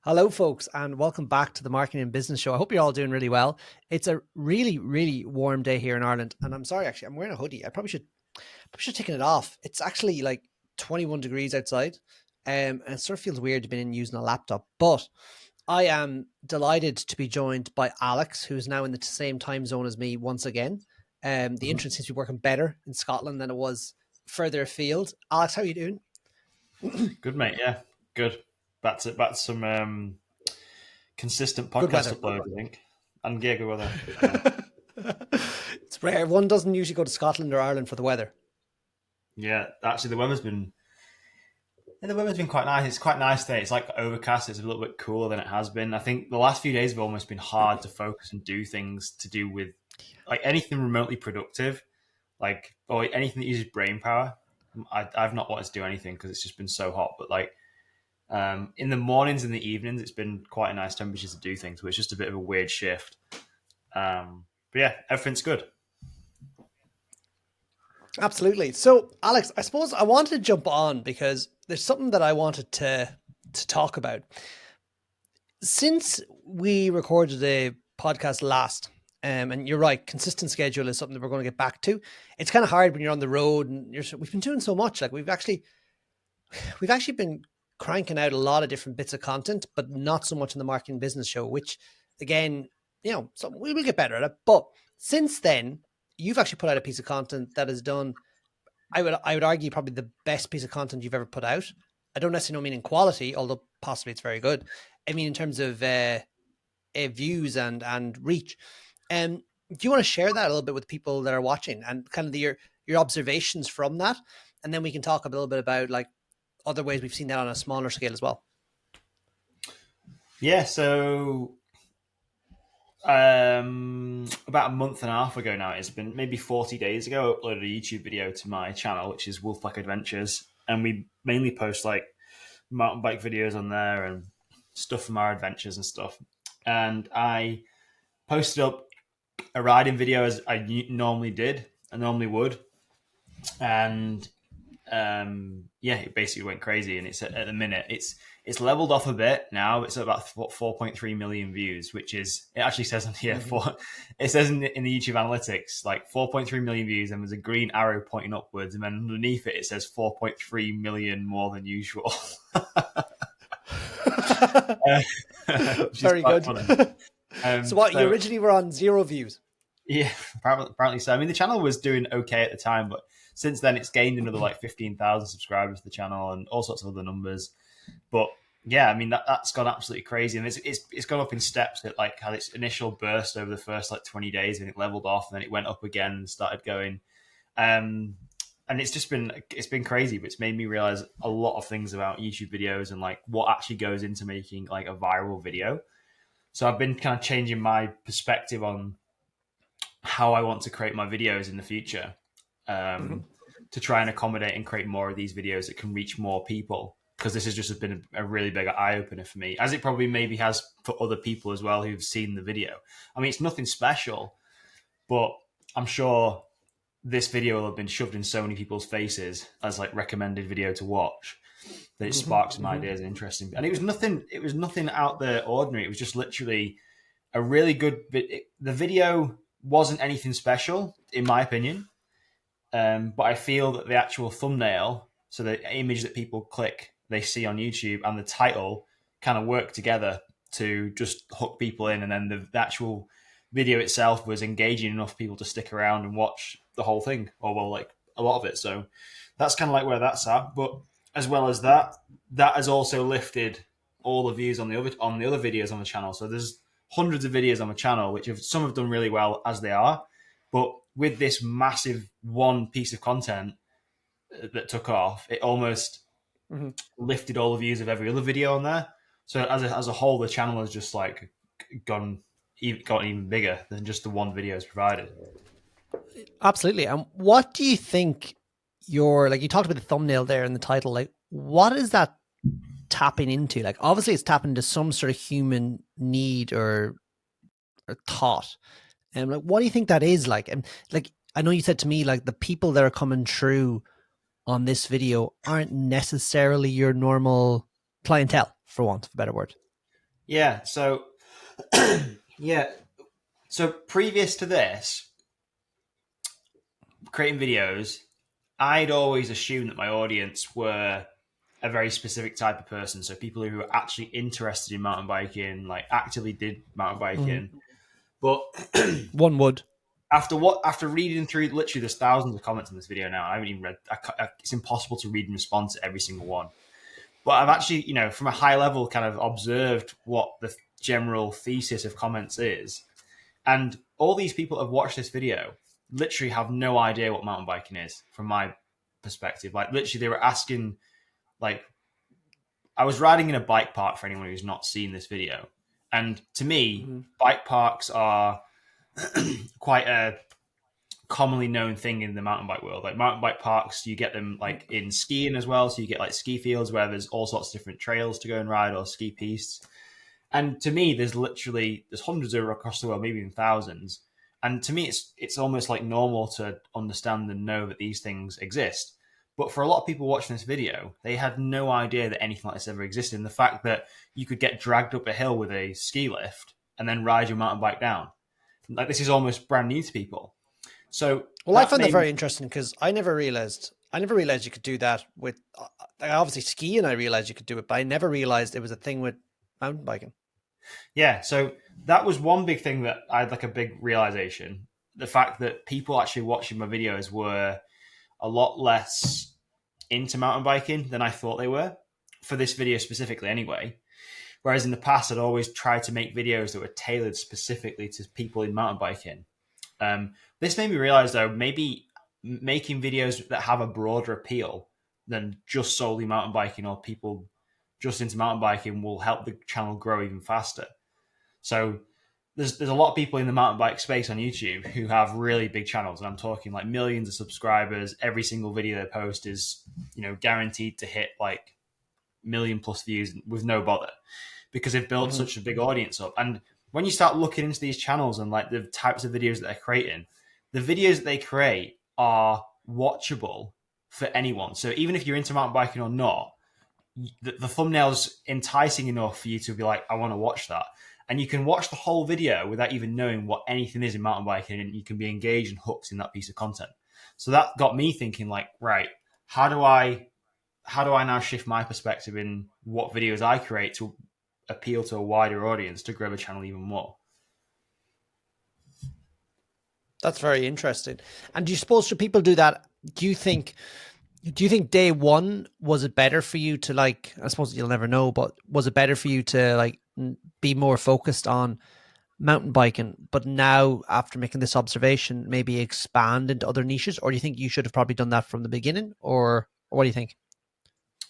Hello, folks, and welcome back to the Marketing and Business Show. I hope you're all doing really well. It's a really, really warm day here in Ireland, and I'm sorry, actually, I'm wearing a hoodie. I probably should have taken it off. It's actually like 21 degrees outside, and it sort of feels weird to be in using a laptop. But I am delighted to be joined by Alex, who's now in the same time zone as me once again. The internet seems to be working better in Scotland than it was further afield. Alex, how are you doing? Good, mate. Yeah, good. Back to some consistent Good podcast weather. upload, I think. And yeah, good weather. It's rare. One doesn't usually go to Scotland or Ireland for the weather. Yeah, actually, the weather's been quite nice. It's quite nice today. It's like overcast. It's a little bit cooler than it has been. I think the last few days have almost been hard to focus and do things to do with like anything remotely productive, or anything that uses brain power. I've not wanted to do anything because it's just been so hot. But in the mornings and the evenings, it's been quite a nice temperature to do things, but it's just a bit of a weird shift. But yeah, everything's good. Absolutely. So, Alex, I suppose I wanted to jump on because there's something that I wanted to talk about. Since we recorded a podcast last, and you're right, consistent schedule is something that we're going to get back to. It's kind of hard when you're on the road and we've been doing so much. Like we've actually been cranking out a lot of different bits of content, but not so much in the Marketing Business Show, which again, so we will get better at it. But since then, you've actually put out a piece of content that has done, I would argue, probably the best piece of content you've ever put out. I don't necessarily mean in quality, although possibly it's very good. I mean in terms of views and reach. Do you want to share that a little bit with people that are watching and kind of your observations from that? And then we can talk a little bit about like other ways we've seen that on a smaller scale as well. Yeah, so about a month and a half ago now, it's been maybe 40 days ago, I uploaded a YouTube video to my channel, which is Wolfpack Adventures. And we mainly post like mountain bike videos on there and stuff from our adventures and stuff. And I posted up a riding video as I normally would. And it basically went crazy. And it's at the minute, it's leveled off a bit now. It's at about 4.3 million views, which is, it actually says on here, it says in the YouTube analytics, like 4.3 million views, and there's a green arrow pointing upwards. And then underneath it, it says 4.3 million more than usual. Very good. So what, you originally were on 0 views? Yeah, apparently so. I mean, the channel was doing okay at the time, but since then it's gained another like 15,000 subscribers to the channel and all sorts of other numbers. But yeah, I mean, that's gone absolutely crazy. And it's gone up in steps. It like had its initial burst over the first like 20 days and it leveled off and then it went up again and started going. And it's been crazy, but it's made me realize a lot of things about YouTube videos and like what actually goes into making like a viral video. So I've been kind of changing my perspective on how I want to create my videos in the future, to try and accommodate and create more of these videos that can reach more people. Because this has just been a really big eye opener for me, as it probably maybe has for other people as well who've seen the video. I mean, it's nothing special, but I'm sure this video will have been shoved in so many people's faces as like recommended video to watch that it sparked some ideas and interesting. And it was nothing out the ordinary. It was just literally a really good the video wasn't anything special in my opinion. But I feel that the actual thumbnail, so the image that people click, they see on YouTube, and the title kind of work together to just hook people in. And then the actual video itself was engaging enough people to stick around and watch the whole thing, or well, like a lot of it. So that's kind of like where that's at. But as well as that has also lifted all the views on the other videos on the channel. So there's hundreds of videos on the channel, which some have done really well as they are. But with this massive one piece of content that took off, it almost lifted all the views of every other video on there. So as a whole, the channel has just like gotten even bigger than just the one video is provided. Absolutely. And what do you think you talked about the thumbnail there and the title, like what is that tapping into? Like obviously it's tapping into some sort of human need or thought. And like, what do you think that is like? And like, I know you said to me, like the people that are coming through on this video aren't necessarily your normal clientele. for want of a better word. Yeah. So, yeah. So previous to this, creating videos, I'd always assumed that my audience were a very specific type of person. So people who were actually interested in mountain biking, like actively did mountain biking. But One would. after reading through, literally there's thousands of comments in this video now. I haven't even read. It's impossible to read and respond to every single one. But I've actually, from a high level, kind of observed what the general thesis of comments is. And all these people have watched this video literally have no idea what mountain biking is from my perspective. Like literally they were asking, like, I was riding in a bike park for anyone who's not seen this video. And to me, bike parks are quite a commonly known thing in the mountain bike world. Like mountain bike parks, you get them like in skiing as well. So you get like ski fields where there's all sorts of different trails to go and ride or ski pistes. And to me, there's hundreds of across the world, maybe even thousands. And to me, it's almost like normal to understand and know that these things exist. But for a lot of people watching this video, they had no idea that anything like this ever existed. And the fact that you could get dragged up a hill with a ski lift and then ride your mountain bike down, like this is almost brand new to people. So, well, I found that very interesting because I never realized you could do that with. Obviously, skiing. I realized you could do it, but I never realized it was a thing with mountain biking. Yeah, so that was one big thing that I had like a big realization. The fact that people actually watching my videos were a lot less into mountain biking than I thought they were for this video specifically anyway. Whereas in the past, I'd always tried to make videos that were tailored specifically to people in mountain biking. This made me realize, though, maybe making videos that have a broader appeal than just solely mountain biking or people just into mountain biking will help the channel grow even faster. So there's a lot of people in the mountain bike space on YouTube who have really big channels, and I'm talking like millions of subscribers. Every single video they post is, guaranteed to hit like million plus views with no bother because they've built such a big audience up. And when you start looking into these channels and like the types of videos that they're creating, the videos that they create are watchable for anyone. So even if you're into mountain biking or not, the thumbnail's enticing enough for you to be like, I want to watch that. And you can watch the whole video without even knowing what anything is in mountain biking, and you can be engaged and hooked in that piece of content. So that got me thinking, like, right, how do I now shift my perspective in what videos I create to appeal to a wider audience to grow the channel even more? That's very interesting. And do you suppose should people do that? Do you think day one, was it better for you to, like, I suppose you'll never know, but was it better for you to like be more focused on mountain biking, but now after making this observation, maybe expand into other niches? Or do you think you should have probably done that from the beginning? Or what do you think?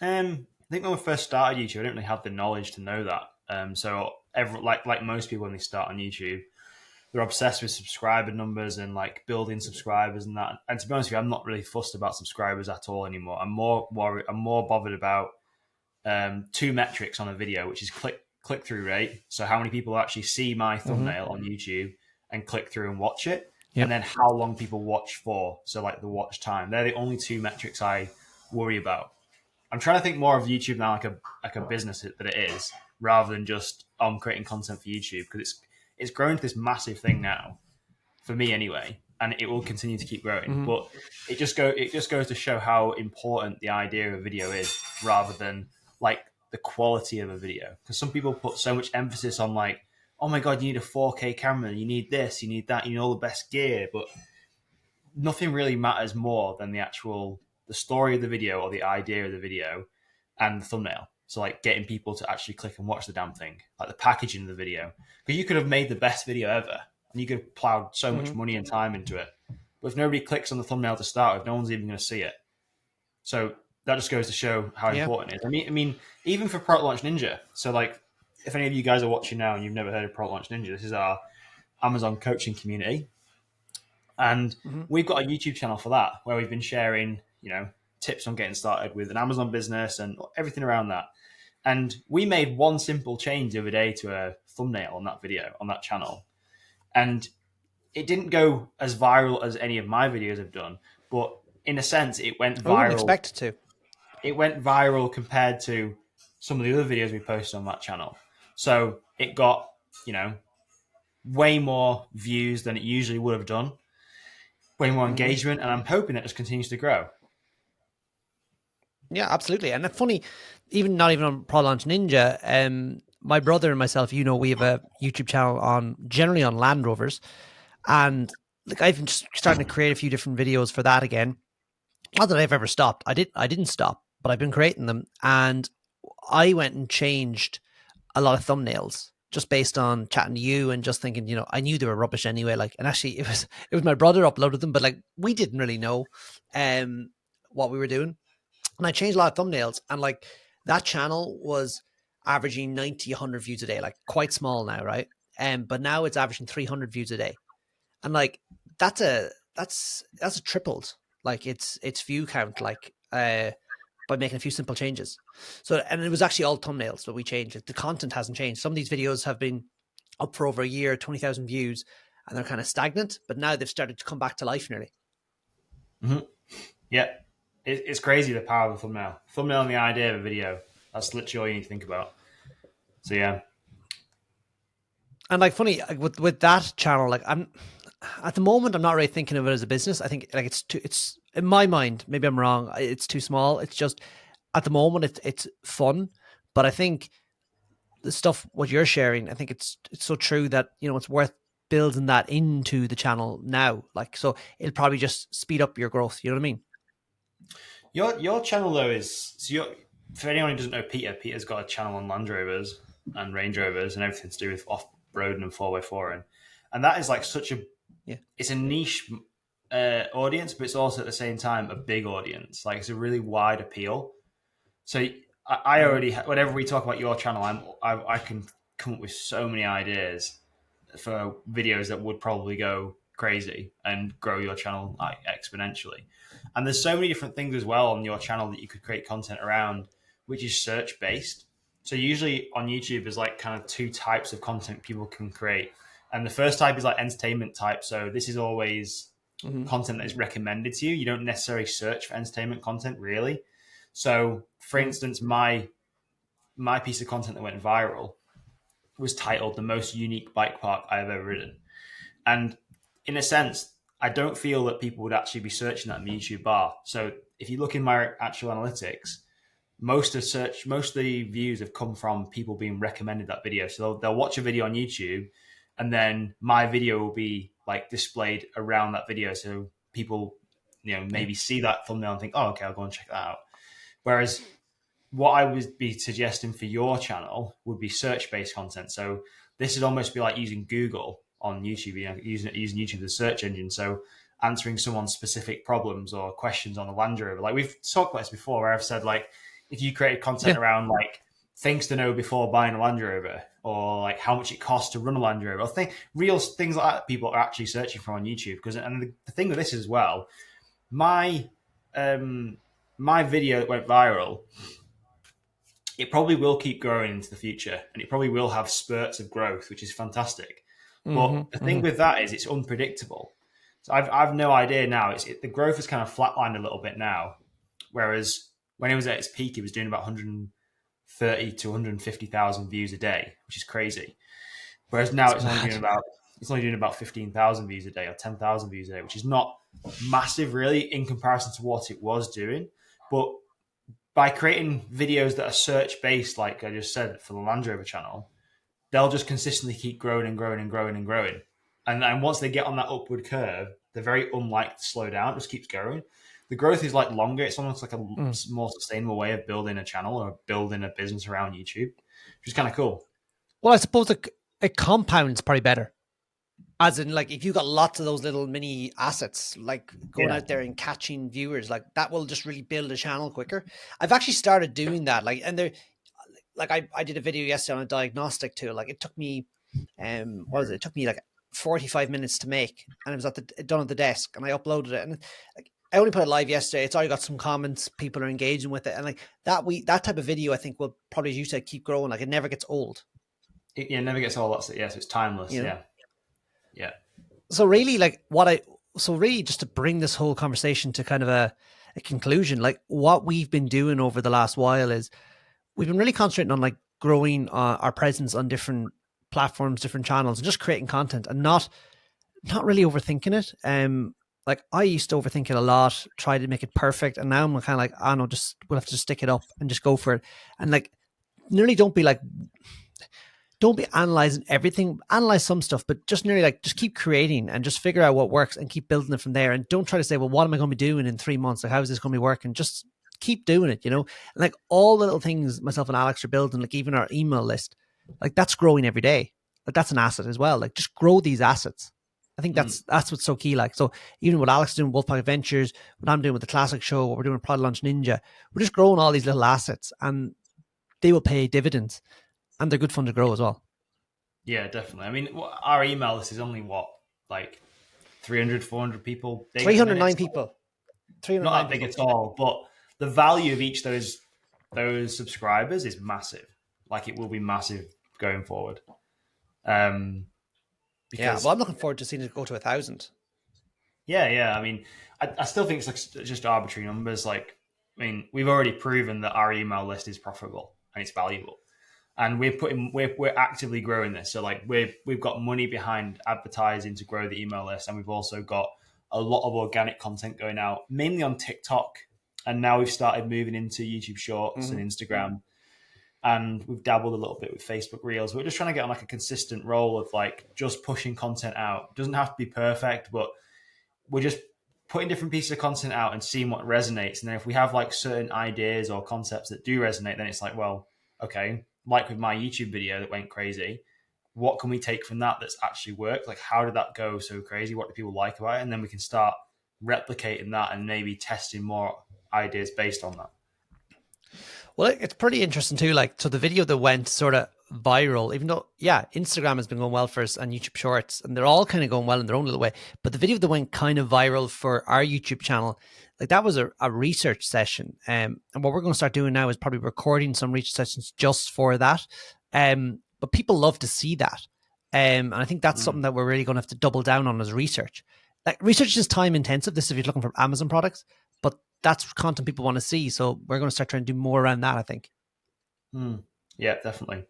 I think when we first started YouTube, I didn't really have the knowledge to know that. So like most people when they start on YouTube, they're obsessed with subscriber numbers and like building subscribers and that. And to be honest with you, I'm not really fussed about subscribers at all anymore. I'm more bothered about two metrics on a video, which is click through rate. So how many people actually see my thumbnail on YouTube and click through and watch it, and then how long people watch for. So like the watch time. They're the only two metrics I worry about. I'm trying to think more of YouTube now like a business that it is, rather than just I'm creating content for YouTube, because it's grown to this massive thing now, for me anyway, and it will continue to keep growing. But it just goes to show how important the idea of a video is, rather than like the quality of a video. Because some people put so much emphasis on like, oh my god, you need a 4K camera, you need this, you need that, you need all the best gear, but nothing really matters more than the story of the video or the idea of the video and the thumbnail. So like getting people to actually click and watch the damn thing, like the packaging of the video. Because you could have made the best video ever and you could have plowed so much money and time into it. But if nobody clicks on the thumbnail to start with, no one's even going to see it. So that just goes to show how important it is. I mean, even for Product Launch Ninja. So like, if any of you guys are watching now and you've never heard of Product Launch Ninja, this is our Amazon coaching community. And we've got a YouTube channel for that, where we've been sharing, tips on getting started with an Amazon business and everything around that. And we made one simple change the other day to a thumbnail on that video, on that channel. And it didn't go as viral as any of my videos have done, but in a sense, it went viral. I wouldn't expect it to. It went viral compared to some of the other videos we posted on that channel. So it got, you know, way more views than it usually would have done, way more engagement, and I'm hoping that just continues to grow. Yeah, absolutely. And it's funny, even not even on Pro Launch Ninja, my brother and myself, we have a YouTube channel on generally on Land Rovers. And like I've been just starting to create a few different videos for that again. Not that I've ever stopped. I didn't stop, but I've been creating them. And I went and changed a lot of thumbnails just based on chatting to you and just thinking, I knew they were rubbish anyway. Like, and actually it was my brother uploaded them, but like we didn't really know what we were doing. And I changed a lot of thumbnails, and like that channel was averaging 90, 100 views a day, like quite small now, right? But now it's averaging 300 views a day. And like that's a tripled, like its view count, like by making a few simple changes. So, and it was actually all thumbnails that we changed. The content hasn't changed. Some of these videos have been up for over a year, 20,000 views, and they're kind of stagnant, but now they've started to come back to life nearly. Mm-hmm. Yeah. It's crazy, the power of a thumbnail. Thumbnail and the idea of a video. That's literally all you need to think about. So, yeah. And like funny, with that channel, like at the moment, I'm not really thinking of it as a business. I think like it's in my mind, maybe I'm wrong, it's too small. It's just at the moment it's fun. But I think the stuff what you're sharing, I think it's so true that it's worth building that into the channel now. Like, so it'll probably just speed up your growth. You know what I mean? Your channel though is for anyone who doesn't know Peter's got a channel on Land Rovers and Range Rovers and everything to do with off-road and 4x4, and that is like such a it's a niche audience, but it's also at the same time a big audience. Like, it's a really wide appeal. So I already, whenever we talk about your channel, I can come up with so many ideas for videos that would probably go crazy and grow your channel like exponentially. And there's so many different things as well on your channel that you could create content around, which is search based. So usually on YouTube, there's like kind of two types of content people can create. And the first type is like entertainment type. So this is always content that is recommended to you. You don't necessarily search for entertainment content, really. So, for instance, my piece of content that went viral was titled "The Most Unique Bike Park I Have Ever Ridden," and in a sense, I don't feel that people would actually be searching that in the YouTube bar. So, if you look in my actual analytics, most of the views have come from people being recommended that video. So they'll watch a video on YouTube, and then my video will be like displayed around that video, so people maybe see that thumbnail and think, oh, okay, I'll go and check that out. Whereas what I would be suggesting for your channel would be search-based content. So this would almost be like using Google on YouTube, using YouTube as a search engine. So answering someone's specific problems or questions on a Land Rover. Like, we've talked about this before, where I've said, like, if you created content around like things to know before buying a Land Rover, or like how much it costs to run a Land Rover, or real things like that, people are actually searching for on YouTube. And the thing with this as well, my video that went viral, it probably will keep growing into the future, and it probably will have spurts of growth, which is fantastic. But the thing with that is it's unpredictable. So I've no idea now. The growth has kind of flatlined a little bit now, whereas when it was at its peak, it was doing about 130 to 150,000 views a day, which is crazy. Whereas now it's only doing about 15,000 views a day or 10,000 views a day, which is not massive really in comparison to what it was doing. But by creating videos that are search based, like I just said for the Land Rover channel, they'll just consistently keep growing and growing and growing and growing. And once they get on that upward curve, they're very unlikely to slow down. It just keeps going. The growth is like longer. It's almost like a more sustainable way of building a channel or building a business around YouTube, which is kind of cool. Well, I suppose a compound's probably better. As in, like, if you got lots of those little mini assets, like going out there and catching viewers, like that will just really build a channel quicker. I've actually started doing that. Like, and I did a video yesterday on a diagnostic tool. Like, it took me, what was it? It took me like 45 minutes to make, and it was done at the desk, and I uploaded it, and like, I only put it live yesterday. It's already got some comments. People are engaging with it, and like that type of video, I think will probably, as you said, keep growing. Like, it never gets old. It never gets old. That's it. Yes, it's timeless. Yeah. So really, just to bring this whole conversation to kind of a conclusion, like what we've been doing over the last while is we've been really concentrating on like growing our presence on different platforms, different channels, and just creating content and not really overthinking it. Like I used to overthink it a lot, try to make it perfect, and now I'm kind of like, I know, just we'll have to just stick it up and just go for it. And like, nearly don't be analyzing everything. Analyze some stuff, but just nearly like just keep creating and just figure out what works and keep building it from there. And don't try to say, well, what am I going to be doing in 3 months? Like, how is this going to be working? Just keep doing it, And like all the little things myself and Alex are building, like even our email list, like that's growing every day. Like that's an asset as well. Like just grow these assets. I think that's what's so key. Like, so even what Alex is doing, Wolfpack Adventures, what I'm doing with the Classic Show, what we're doing with Product Launch Ninja, we're just growing all these little assets, and they will pay dividends, and they're good fun to grow as well. Yeah, definitely. I mean, our email list is only like 300, 400 people. 309 people. 309 not that big at all, but the value of each of those subscribers is massive. Like it will be massive going forward. Well, I'm looking forward to seeing it go to 1,000. Yeah. I mean, I still think it's like just arbitrary numbers. Like, I mean, we've already proven that our email list is profitable and it's valuable, and we're actively growing this. So like we've got money behind advertising to grow the email list, and we've also got a lot of organic content going out, mainly on TikTok, and now we've started moving into YouTube Shorts and Instagram. And we've dabbled a little bit with Facebook Reels. We're just trying to get on like a consistent roll of like just pushing content out. It doesn't have to be perfect, but we're just putting different pieces of content out and seeing what resonates. And then if we have like certain ideas or concepts that do resonate, then it's like, well, okay, like with my YouTube video that went crazy, what can we take from that that's actually worked? Like, how did that go so crazy? What do people like about it? And then we can start replicating that and maybe testing more ideas based on that. Well, it's pretty interesting too. Like, so the video that went sort of viral, even though, Instagram has been going well for us and YouTube Shorts, and they're all kind of going well in their own little way. But the video that went kind of viral for our YouTube channel, like that was a research session. And what we're going to start doing now is probably recording some research sessions just for that. But people love to see that. And I think that's something that we're really going to have to double down on as research. Like, research is time intensive. This is if you're looking for Amazon products, but that's content people want to see. So we're going to start trying to do more around that, I think. Yeah, definitely.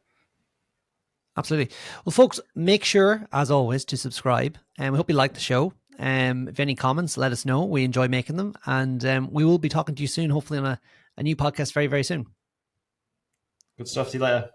Absolutely. Well, folks, make sure, as always, to subscribe. And we hope you like the show. If you have any comments, let us know. We enjoy making them. And we will be talking to you soon, hopefully on a new podcast very, very soon. Good stuff. See you later.